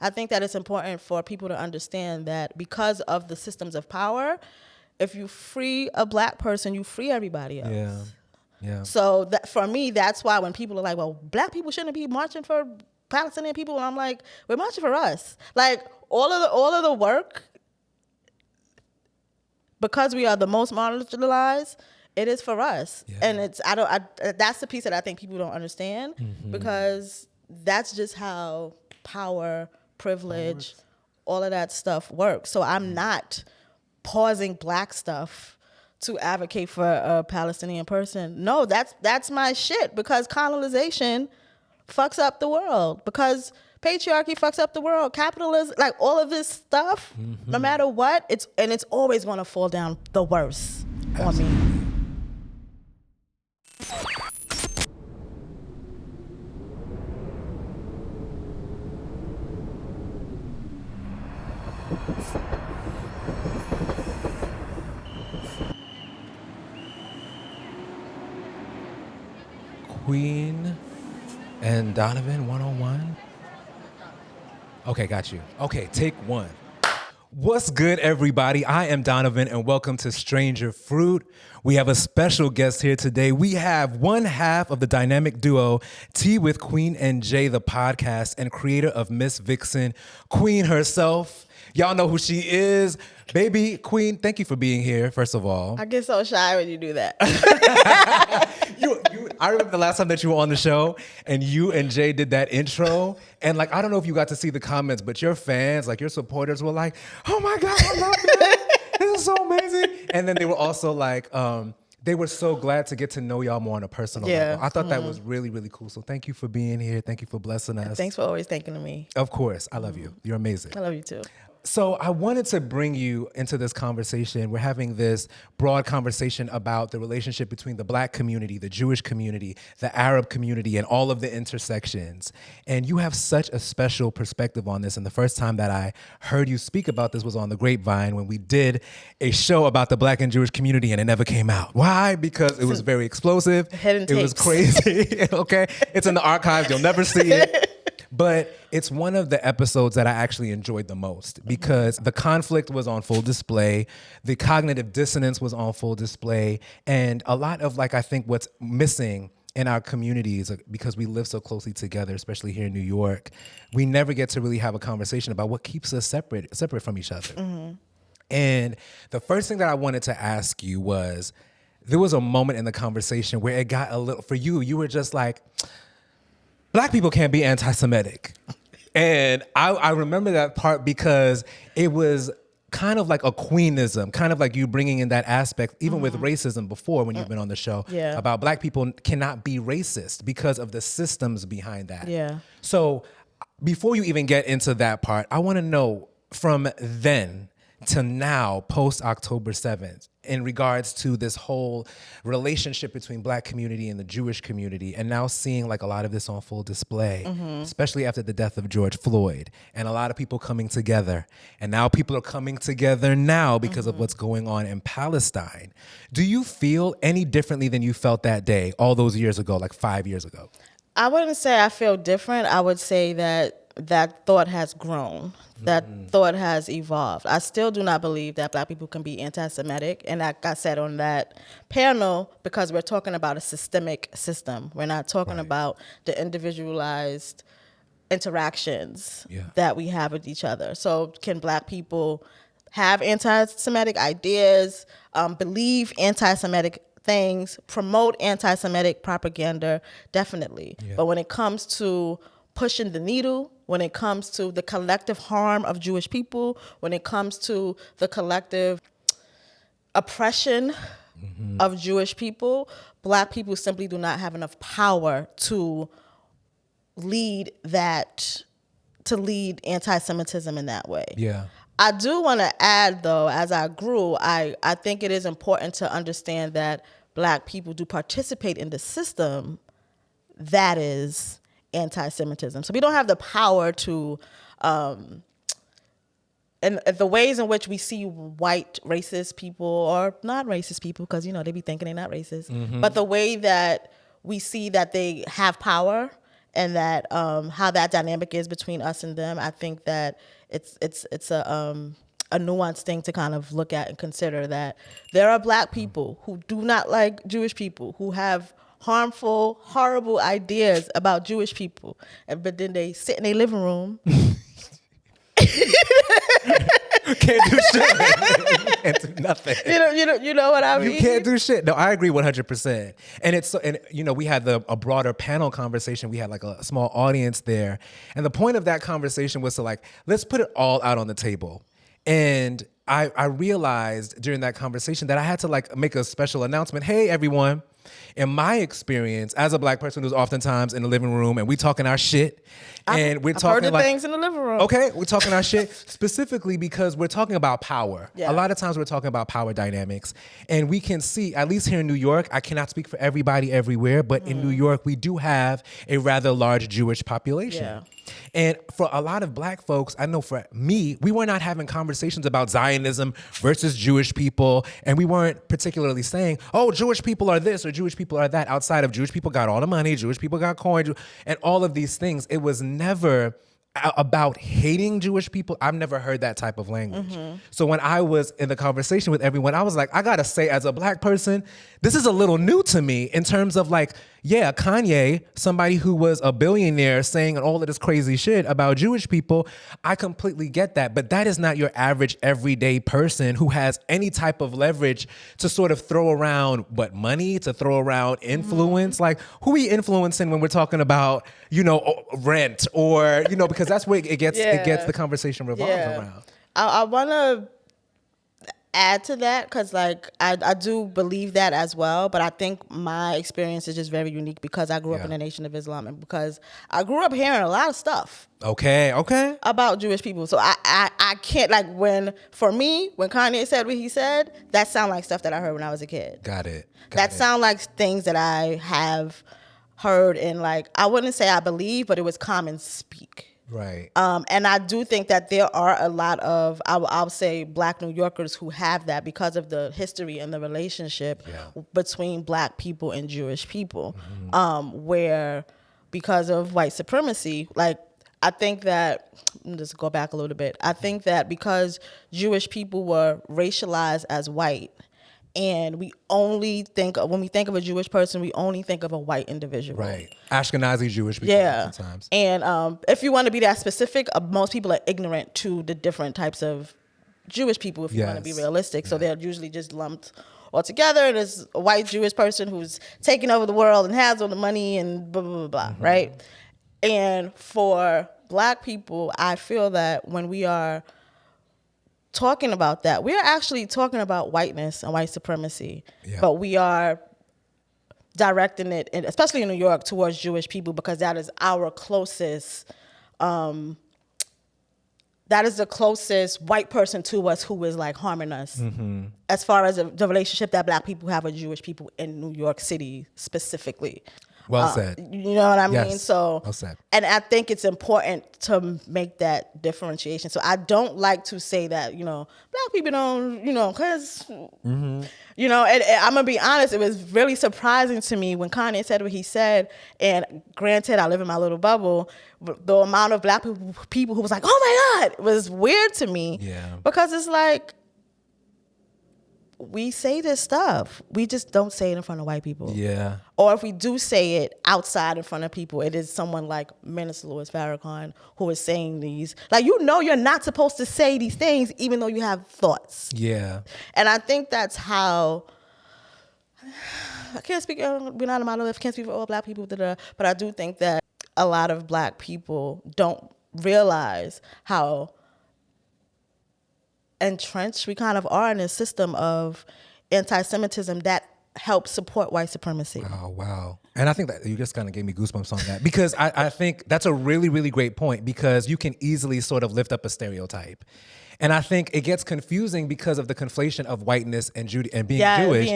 I think that it's important for people to understand that because of the systems of power, if you free a black person, you free everybody else. Yeah. Yeah. So that, for me, that's why when people are like, well, black people shouldn't be marching for Palestinian people, and I'm like, we're marching for us. Like all of the work, because we are the most marginalized, it is for us. Yeah. And it's that's the piece that I think people don't understand, because that's just how power, privilege, all of that stuff works. So I'm not pausing black stuff to advocate for a Palestinian person. No, that's my shit, because colonization fucks up the world, because patriarchy fucks up the world, capitalism, like all of this stuff, no matter what, it's always going to fall down the worst on me. Queen and Donovan 101. Okay, got you. Okay, take one. What's good, everybody? I am Donovan, and welcome to Stranger Fruit. We have a special guest here today. We have one half of the dynamic duo, Tea with Queen and Jay, the podcast, and creator of Miss Vixen, Queen herself. Y'all know who she is. Baby Queen, thank you for being here, first of all. I get so shy when you do that. I remember the last time that you were on the show and you and Jay did that intro. And like, I don't know if you got to see the comments, but your fans, like your supporters were like, oh my God, I love that. This is so amazing. And then they were also like, they were so glad to get to know y'all more on a personal level. I thought that was really, really cool. So thank you for being here. Thank you for blessing us. Thanks for always thinking of me. Of course. I love you. You're amazing. I love you too. So I wanted to bring you into this conversation. We're having this broad conversation about the relationship between the Black community, the Jewish community, the Arab community, and all of the intersections. And you have such a special perspective on this. And the first time that I heard you speak about this was on the Grapevine when we did a show about the Black and Jewish community, and it never came out. Why? Because it was very explosive. It was crazy. Okay? It's in the archives. You'll never see it. But it's one of the episodes that I actually enjoyed the most because the conflict was on full display, the cognitive dissonance was on full display, and a lot of I think what's missing in our communities, because we live so closely together, especially here in New York, we never get to really have a conversation about what keeps us separate from each other. And the first thing that I wanted to ask you was, there was a moment in the conversation where it got a little, for you were just like, Black people can't be anti-Semitic. And I remember that part because it was kind of like a queenism, kind of like you bringing in that aspect, even with racism before when you've been on the show, about Black people cannot be racist because of the systems behind that. Yeah. So before you even get into that part, I want to know from then to now, post October 7th, in regards to this whole relationship between Black community and the Jewish community, and now seeing a lot of this on full display, especially after the death of George Floyd, and a lot of people coming together. And now people are coming together now because of what's going on in Palestine. Do you feel any differently than you felt that day, all those years ago, 5 years ago? I wouldn't say I feel different. I would say that thought has grown. That thought has evolved. I still do not believe that Black people can be anti-Semitic. And like I said on that panel, because we're talking about a systemic system. We're not talking about the individualized interactions that we have with each other. So can Black people have anti-Semitic ideas, believe anti-Semitic things, promote anti-Semitic propaganda? Definitely. Yeah. But when it comes to pushing the needle, when it comes to the collective harm of Jewish people, when it comes to the collective oppression of Jewish people, Black people simply do not have enough power to lead anti-Semitism in that way. Yeah. I do want to add, though, as I grew, I think it is important to understand that Black people do participate in the system that is anti-Semitism. So we don't have the power to, and the ways in which we see white racist people or not racist people, because, they be thinking they're not racist, but the way that we see that they have power and that how that dynamic is between us and them. I think that it's a nuanced thing to kind of look at and consider, that there are black people who do not like Jewish people, who have harmful, horrible ideas about Jewish people, but then they sit in their living room. Can't do shit. Can't do nothing. You know what I mean? You can't do shit. No, I agree 100%. And it's so, and you know, we had a broader panel conversation. We had like a small audience there, and the point of that conversation was to like, let's put it all out on the table. And I realized during that conversation that I had to like make a special announcement. Hey, everyone. In my experience, as a black person who's oftentimes in the living room and we talking our shit, and we're talking heard the like things in the living room. Okay, we're talking our shit specifically because we're talking about power. Yeah. A lot of times we're talking about power dynamics, and we can see, at least here in New York, I cannot speak for everybody everywhere, but in New York we do have a rather large Jewish population. Yeah. And for a lot of black folks, I know for me, we were not having conversations about Zionism versus Jewish people. And we weren't particularly saying, oh, Jewish people are this or Jewish people are that, outside of Jewish people got all the money, Jewish people got coin, and all of these things. It was never about hating Jewish people. I've never heard that type of language. So when I was in the conversation with everyone, I was like, I gotta say, as a black person, this is a little new to me in terms of like, yeah, Kanye, somebody who was a billionaire saying all of this crazy shit about Jewish people, I completely get that. But that is not your average everyday person who has any type of leverage to sort of throw around money, to throw around influence. Like, who are we influencing when we're talking about, you know, rent or, you know, because that's where it gets the conversation revolves around. I want to add to that because like I do believe that as well, but I think my experience is just very unique because I grew up in the Nation of Islam and because I grew up hearing a lot of stuff about Jewish people. So I can't, like, when Kanye said what he said, that sound like stuff that I heard when I was a kid. Got it. That sound like things that I have heard, and like, I wouldn't say I believe, but it was common speak. Right. And I do think that there are a lot of, I'll say, black New Yorkers who have that because of the history and the relationship between black people and Jewish people, where because of white supremacy, like, I think that, let's go back a little bit. I think that because Jewish people were racialized as white, and we only think when we think of a Jewish person, we only think of a white individual. Right. Ashkenazi Jewish people sometimes. And if you want to be that specific, most people are ignorant to the different types of Jewish people, if you want to be realistic. So they're usually just lumped all together. And there's a white Jewish person who's taking over the world and has all the money and blah, blah, blah, blah, right? And for black people, I feel that when we are talking about that, we are actually talking about whiteness and white supremacy, but we are directing it, and especially in New York, towards Jewish people because that is our closest, that is the closest white person to us who is like harming us, as far as the relationship that black people have with Jewish people in New York City specifically. Well said. You know what I mean? Yes. So, well said. And I think it's important to make that differentiation. So I don't like to say that, you know, black people don't, you know, because, you know, and I'm going to be honest, it was really surprising to me when Kanye said what he said. And granted, I live in my little bubble, but the amount of black people who was like, oh my God, it was weird to me. Yeah. Because it's like, we say this stuff. We just don't say it in front of white people. Yeah. Or if we do say it outside in front of people, it is someone like Minister Louis Farrakhan who is saying these. Like, you know, you're not supposed to say these things even though you have thoughts. Yeah. And I think that's how, I can't speak, we're not a monolith, can't speak for all black people, but I do think that a lot of black people don't realize how entrenched we kind of are in a system of anti-Semitism that helps support white supremacy. Oh, wow. And I think that you just kind of gave me goosebumps on that because I think that's a really, really great point because you can easily sort of lift up a stereotype. And I think it gets confusing because of the conflation of whiteness and being Jewish.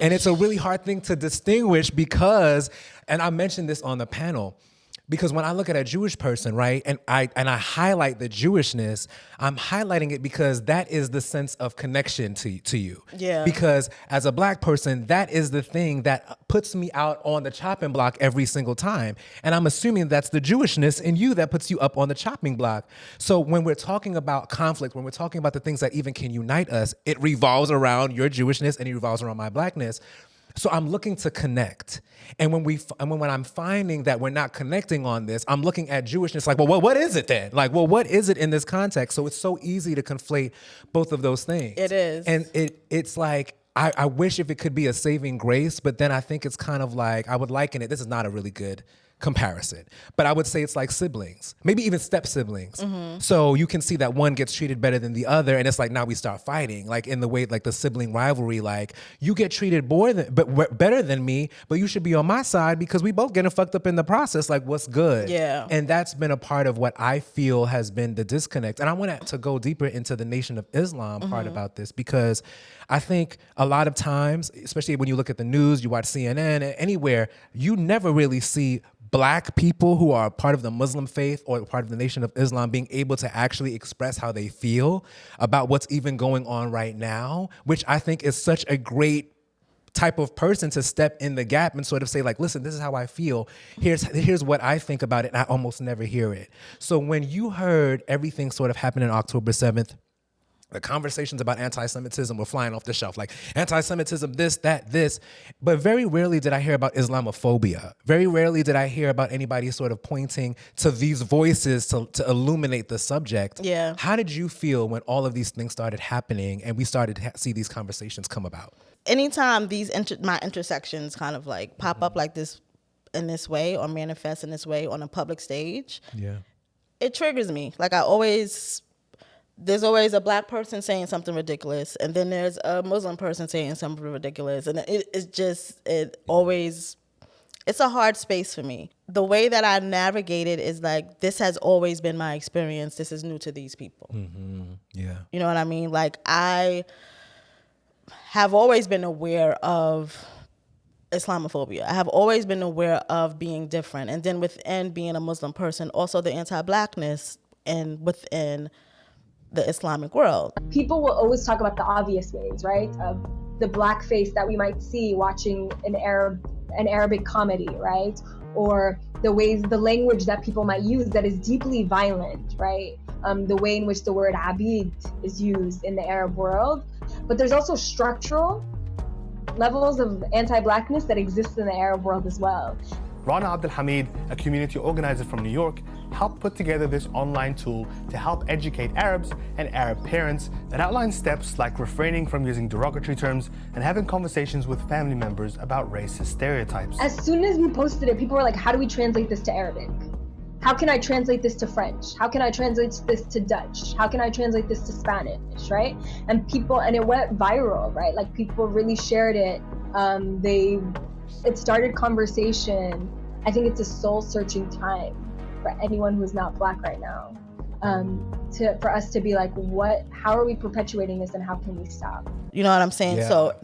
And it's a really hard thing to distinguish because, and I mentioned this on the panel, Because when I look at a Jewish person, right, and I highlight the Jewishness, I'm highlighting it because that is the sense of connection to you. Yeah. Because as a black person, that is the thing that puts me out on the chopping block every single time. And I'm assuming that's the Jewishness in you that puts you up on the chopping block. So when we're talking about conflict, when we're talking about the things that even can unite us, it revolves around your Jewishness and it revolves around my blackness. So I'm looking to connect. And when I'm finding that we're not connecting on this, I'm looking at Jewishness like, well, what is it then? Like, well, what is it in this context? So it's so easy to conflate both of those things. It is. And it's like, I wish if it could be a saving grace, but then I think it's kind of like, I would liken it, this is not a really good comparison, but I would say it's like siblings, maybe even step siblings. So you can see that one gets treated better than the other, and it's like now we start fighting, like in the way like the sibling rivalry, like you get treated better than me, but you should be on my side because we both getting fucked up in the process. Like what's good? Yeah. And that's been a part of what I feel has been the disconnect. And I want to go deeper into the Nation of Islam part about this because I think a lot of times, especially when you look at the news, you watch CNN, anywhere, you never really see Black people who are part of the Muslim faith or part of the Nation of Islam being able to actually express how they feel about what's even going on right now, which I think is such a great type of person to step in the gap and sort of say like, listen, this is how I feel. Here's what I think about it. And I almost never hear it. So when you heard everything sort of happen on October 7th, the conversations about anti-Semitism were flying off the shelf, like anti-Semitism, this, that, this. But very rarely did I hear about Islamophobia. Very rarely did I hear about anybody sort of pointing to these voices to illuminate the subject. Yeah. How did you feel when all of these things started happening and we started to see these conversations come about? Anytime these my intersections kind of like pop up like this in this way or manifest in this way on a public stage, it triggers me. Like there's always a Black person saying something ridiculous, and then there's a Muslim person saying something ridiculous, and it's a hard space for me. The way that I navigate it is like, this has always been my experience. This is new to these people. Yeah. You know what I mean? Like, I have always been aware of Islamophobia. I have always been aware of being different. And then within being a Muslim person, also the anti-Blackness and within the Islamic world. People will always talk about the obvious ways, right? Of the blackface that we might see watching an Arabic comedy, right? Or the language that people might use that is deeply violent, right? The way in which the word abid is used in the Arab world. But there's also structural levels of anti-Blackness that exist in the Arab world as well. Rana Abdelhamid, a community organizer from New York, helped put together this online tool to help educate Arabs and Arab parents that outlines steps like refraining from using derogatory terms and having conversations with family members about racist stereotypes. As soon as we posted it, people were like, how do we translate this to Arabic? How can I translate this to French? How can I translate this to Dutch? How can I translate this to Spanish, right? And it went viral, right? Like people really shared it. It started conversation. I think it's a soul-searching time for anyone who's not Black right now, for us to be like, how are we perpetuating this and how can we stop? You know what I'm saying? Yeah. So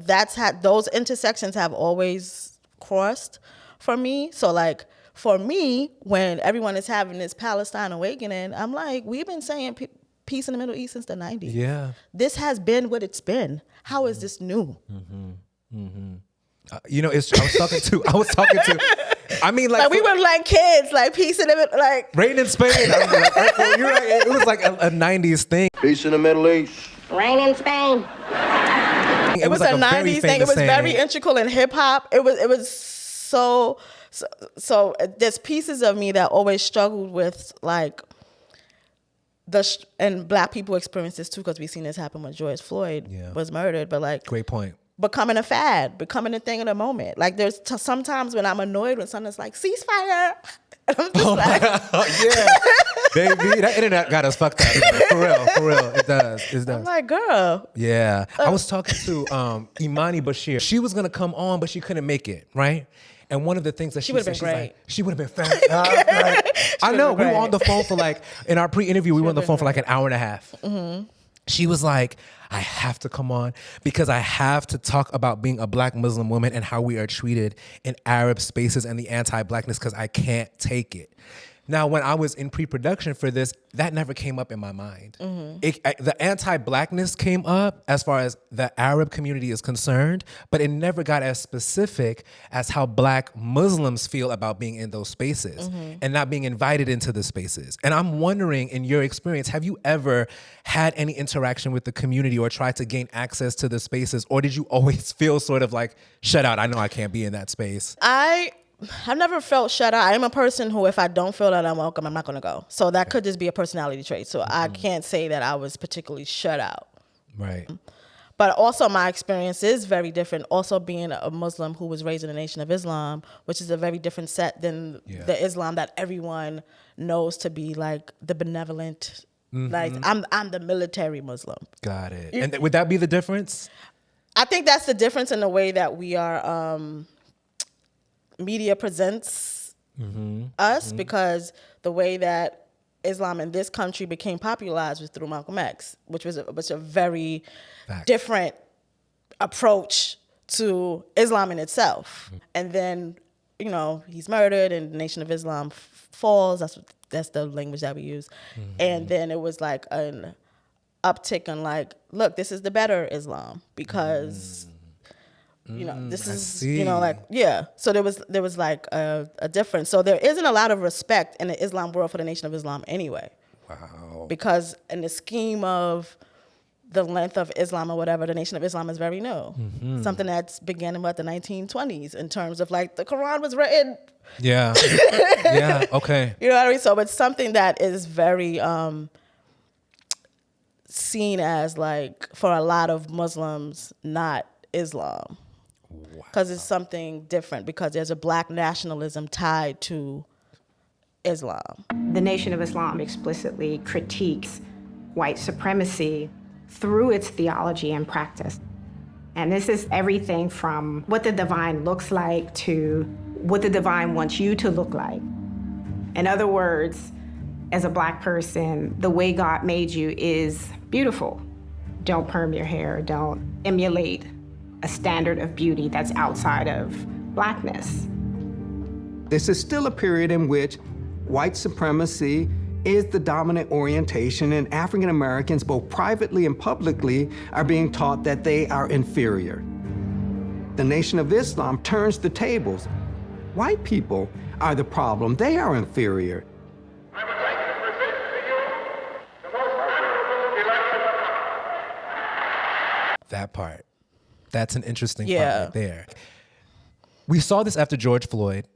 those intersections have always crossed for me. So like, for me, when everyone is having this Palestine awakening, I'm like, we've been saying peace in the Middle East since the 90s. Yeah. This has been what it's been. How is this new? I was talking to, I mean, like we were like kids, like peace in the Middle, like rain in Spain. I was like, you're right. It was like a 90s thing. Peace in the Middle East. Rain in Spain. It was like a 90s thing. It was very integral in hip hop. It was so there's pieces of me that always struggled with like and Black people experience this too, because we've seen this happen when George Floyd was murdered. But like, great point. Becoming a fad, becoming a thing of the moment. Like there's sometimes when I'm annoyed when someone's like, ceasefire. And I'm just yeah, baby, that internet got us fucked up. For real, it does. I'm like, girl. Yeah, I was talking to Imani Bashir. She was gonna come on, but she couldn't make it, right? And one of the things that she said, she's like, she would have been fantastic. I know, we were on the phone for like, in our pre-interview, we were on the phone for like an hour and a half. She was like, I have to come on because I have to talk about being a Black Muslim woman and how we are treated in Arab spaces and the anti-Blackness because I can't take it. Now, when I was in pre-production for this, that never came up in my mind. The anti-Blackness came up as far as the Arab community is concerned, but it never got as specific as how Black Muslims feel about being in those spaces and not being invited into the spaces. And I'm wondering, in your experience, have you ever had any interaction with the community or tried to gain access to the spaces, or did you always feel sort of like, shut out, I know I can't be in that space? I've never felt shut out. I'm a person who, if I don't feel that I'm welcome, I'm not going to go. So that could just be a personality trait. So I can't say that I was particularly shut out. Right. But also my experience is very different. Also being a Muslim who was raised in the Nation of Islam, which is a very different set than the Islam that everyone knows to be like the benevolent. Like I'm the military Muslim. Got it. And would that be the difference? I think that's the difference in the way that we are... media presents us, because the way that Islam in this country became popularized was through Malcolm X, which was a very different approach to Islam in itself. And then, you know, he's murdered and the Nation of Islam falls. That's the language that we use. And then it was like an uptick on like, look, this is the better Islam because... you know, this is, you know, like, So there was like a difference. So there isn't a lot of respect in the Islam world for the Nation of Islam anyway. Wow. Because in the scheme of the length of Islam or whatever, the Nation of Islam is very new. Something that's began in the 1920s in terms of like the Quran was written. Yeah. Yeah. Okay. You know what I mean? So it's something that is very seen as like, for a lot of Muslims, not Islam. Because it's something different, because there's a Black nationalism tied to Islam. The Nation of Islam explicitly critiques white supremacy through its theology and practice. And this is everything from what the divine looks like to what the divine wants you to look like. In other words, as a Black person, the way God made you is beautiful. Don't perm your hair, don't emulate a standard of beauty that's outside of Blackness. This is still a period in which white supremacy is the dominant orientation, and African Americans, both privately and publicly, are being taught that they are inferior. The Nation of Islam turns the tables. White people are the problem. They are inferior. That part. That's an interesting part right there. We saw this after George Floyd.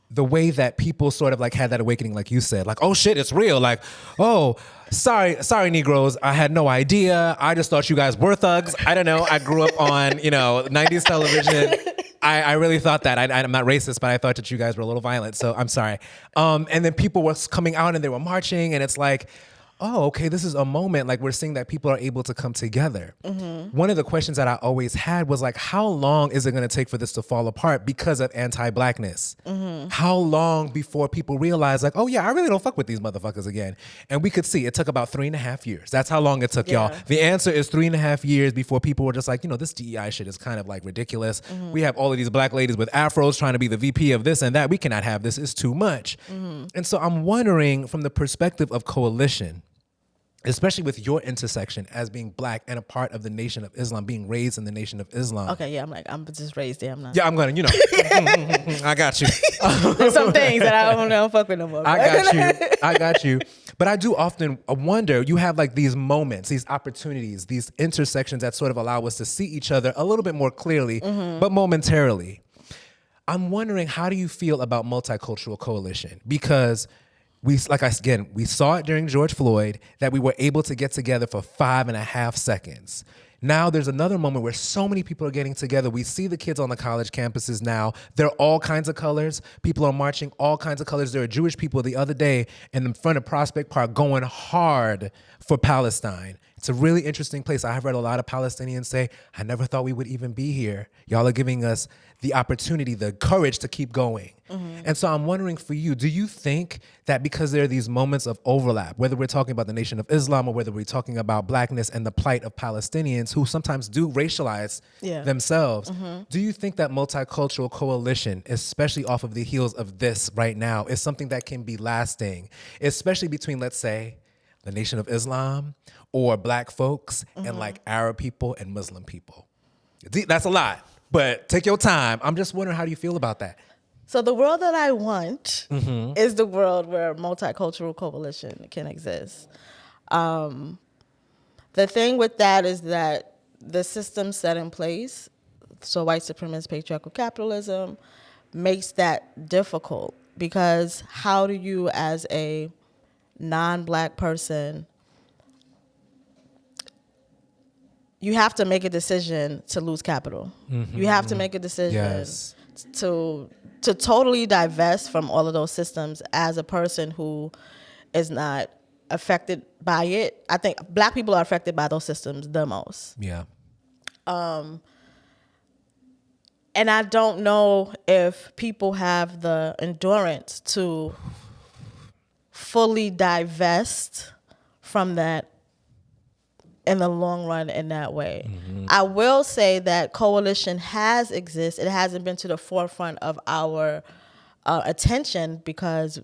The way that people sort of like had that awakening, like you said, like, oh shit, it's real. Like, oh, sorry, Negroes. I had no idea. I just thought you guys were thugs. I don't know. I grew up on, 90s television. I really thought that. I'm not racist, but I thought that you guys were a little violent. So I'm sorry. And then people were coming out and they were marching, and it's like, oh, okay, this is a moment, like we're seeing that people are able to come together. One of the questions that I always had was like, how long is it gonna take for this to fall apart because of anti-Blackness? How long before people realize like, oh yeah, I really don't fuck with these motherfuckers again? And we could see it took about 3.5 years. That's how long it took, y'all. The answer is 3.5 years before people were just like, this DEI shit is kind of like ridiculous. We have all of these Black ladies with afros trying to be the VP of this and that. We cannot have this, it's too much. And so I'm wondering, from the perspective of coalition, especially with your intersection as being Black and a part of the Nation of Islam, being raised in the Nation of Islam. Okay, yeah, I'm just raised there. I'm not. Yeah, I'm gonna, I got you. There's some things that I don't fuck with no more. I got you. But I do often wonder, you have like these moments, these opportunities, these intersections that sort of allow us to see each other a little bit more clearly, but momentarily. I'm wondering, how do you feel about multicultural coalition? Because we saw it during George Floyd, that we were able to get together for 5.5 seconds. Now there's another moment where so many people are getting together. We see the kids on the college campuses now. They're all kinds of colors. People are marching all kinds of colors. There are Jewish people the other day in front of Prospect Park going hard for Palestine, It's a really interesting place. I have read a lot of Palestinians say, I never thought we would even be here. Y'all are giving us the opportunity, the courage to keep going. And so I'm wondering for you, do you think that because there are these moments of overlap, whether we're talking about the Nation of Islam or whether we're talking about blackness and the plight of Palestinians who sometimes do racialize themselves, do you think that multicultural coalition, especially off of the heels of this right now, is something that can be lasting, especially between, let's say, the Nation of Islam or black folks and like Arab people and Muslim people? That's a lot, but take your time. I'm just wondering, how do you feel about that? So the world that I want is the world where multicultural coalition can exist. The thing with that is that the system set in place, so white supremacist patriarchal capitalism, makes that difficult, because how do you, as a non-black person, you have to make a decision to lose capital. You have to make a decision to totally divest from all of those systems as a person who is not affected by it. I think black people are affected by those systems the most. Yeah. And I don't know if people have the endurance to fully divest from that in the long run in that way. I will say that coalition has existed. It hasn't been to the forefront of our attention because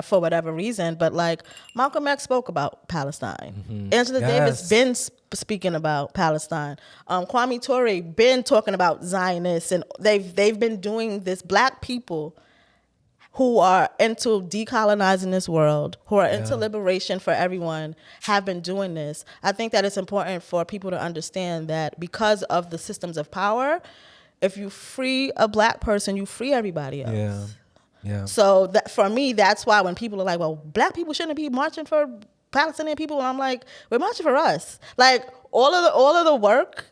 for whatever reason, but like Malcolm X spoke about Palestine. Angela Davis been speaking about Palestine. Kwame Ture been talking about Zionists, and they've been doing this. Black people who are into decolonizing this world, who are into liberation for everyone, have been doing this. I think that it's important for people to understand that because of the systems of power, if you free a black person, you free everybody else. Yeah. So that, for me, that's why when people are like, well, black people shouldn't be marching for Palestinian people, and I'm like, we're marching for us. Like all of the work,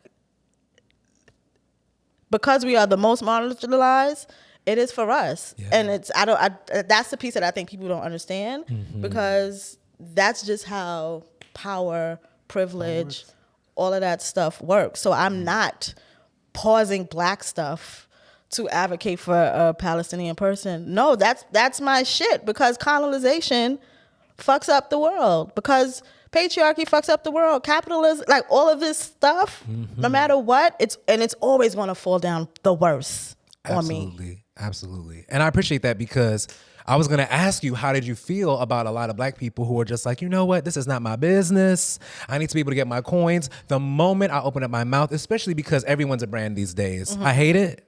because we are the most marginalized, it is for us. And it's that's the piece that I think people don't understand, because that's just how power, privilege, all of that stuff works. So I'm not pausing black stuff to advocate for a Palestinian person. No, that's my shit, because colonization fucks up the world, because patriarchy fucks up the world, capitalism, like all of this stuff, no matter what, it's always going to fall down the worst on me. Absolutely. And I appreciate that, because I was going to ask you, how did you feel about a lot of black people who are just like, you know what, this is not my business. I need to be able to get my coins. The moment I open up my mouth, especially because everyone's a brand these days. I hate it,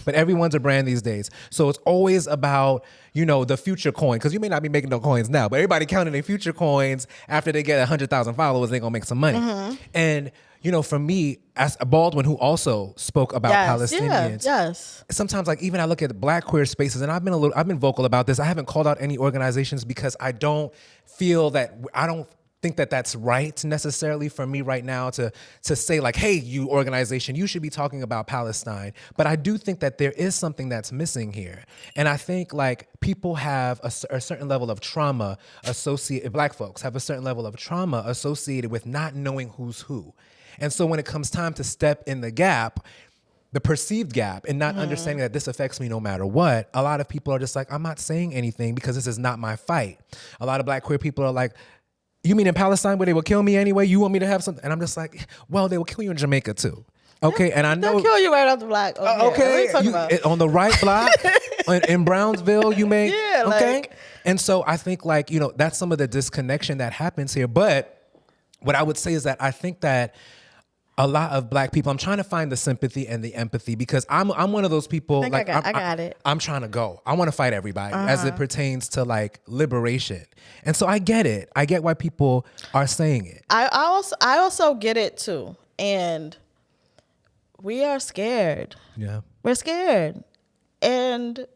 but everyone's a brand these days. So it's always about, you know, the future coin, because you may not be making no coins now, but everybody counting their future coins after they get 100,000 followers, they're going to make some money. And, you know, for me, as a Baldwin who also spoke about Palestinians, sometimes like even I look at black queer spaces, and I've been vocal about this. I haven't called out any organizations because I don't think that that's right necessarily for me right now to say like, hey, you organization, you should be talking about Palestine. But I do think that there is something that's missing here. And I think like people have a certain level of trauma associated, black folks have a certain level of trauma associated with not knowing who's who. And so when it comes time to step in the gap, the perceived gap, and not understanding that this affects me no matter what, a lot of people are just like, I'm not saying anything because this is not my fight. A lot of black queer people are like, you mean in Palestine where they will kill me anyway? You want me to have something? And I'm just like, well, they will kill you in Jamaica too. Okay, and I know they'll kill you right off the block. Okay, on the right block in Brownsville, you may. Yeah, okay. like, and so I think like, you know, that's some of the disconnection that happens here. But what I would say is that I think that a lot of black people, I'm trying to find the sympathy and the empathy, because I'm one of those people. I got it. I'm trying to go. I want to fight everybody as it pertains to like liberation. And so I get it. I get why people are saying it. I also get it too. And we are scared. Yeah. We're scared. And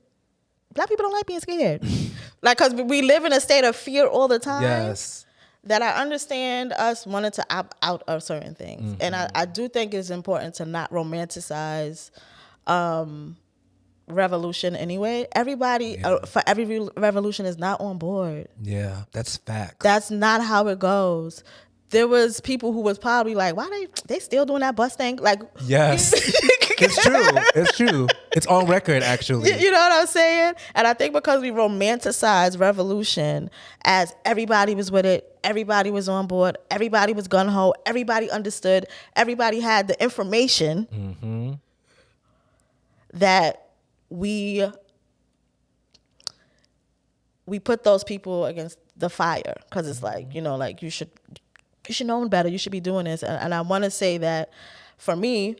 black people don't like being scared. Like, because we live in a state of fear all the time. Yes. That I understand us wanting to opt out of certain things. And I do think it's important to not romanticize revolution anyway. Everybody, for every revolution, is not on board. Yeah, that's facts. That's not how it goes. there was people who was probably like, why they still doing that bus thing? Like, Yes. It's true. It's true. It's on record, actually. you know what I'm saying? And I think because we romanticize revolution as everybody was with it, everybody was on board, everybody was gung-ho, everybody understood, everybody had the information that we put those people against the fire, because it's like, you know, like you should know better, you should be doing this. And I want to say that for me,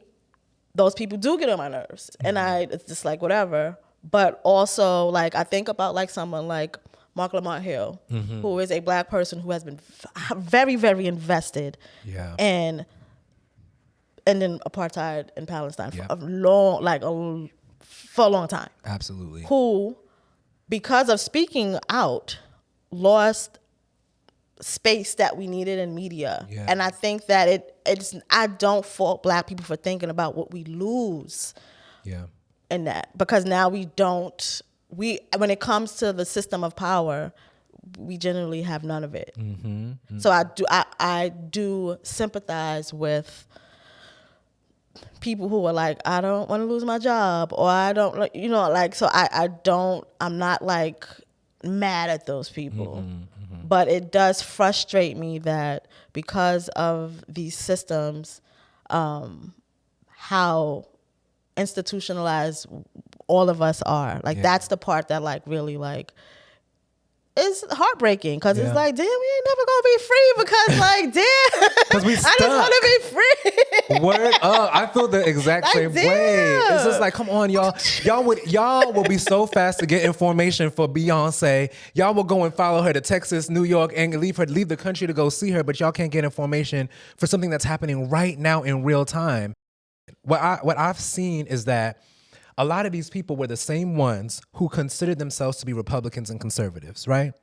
those people do get on my nerves, and it's just like whatever. But also, like, I think about like someone like Mark Lamont Hill, who is a black person who has been very, very invested in ending apartheid in Palestine for a long time. Absolutely. Who, because of speaking out, lost space that we needed in media. Yeah. And I think that I don't fault black people for thinking about what we lose in that, because now when it comes to the system of power, we generally have none of it. So I do sympathize with people who are like, I don't want to lose my job, or I don't, like, you know, like, so I'm not like mad at those people. But it does frustrate me that because of these systems, how institutionalized all of us are. Like, that's the part that like really like is heartbreaking, because it's like, damn, we ain't never gonna be free, because like, damn, because we stuck. I just want to be free. Word up. I feel the exact Like, same damn. way. It's just like, come on, y'all. Y'all will be so fast to get information for Beyonce. Y'all will go and follow her to Texas, New York, and leave the country to go see her, but y'all can't get information for something that's happening right now in real time. What I've seen is that a lot of these people were the same ones who considered themselves to be Republicans and conservatives, right?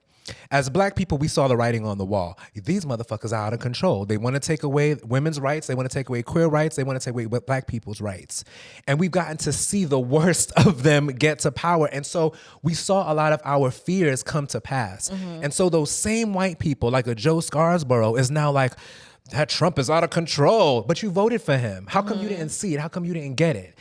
As black people, we saw the writing on the wall. These motherfuckers are out of control. They want to take away women's rights. They want to take away queer rights. They want to take away black people's rights. And we've gotten to see the worst of them get to power. And so we saw a lot of our fears come to pass. And so those same white people, like a Joe Scarborough, is now like, that Trump is out of control, but you voted for him. How come you didn't see it? How come you didn't get it?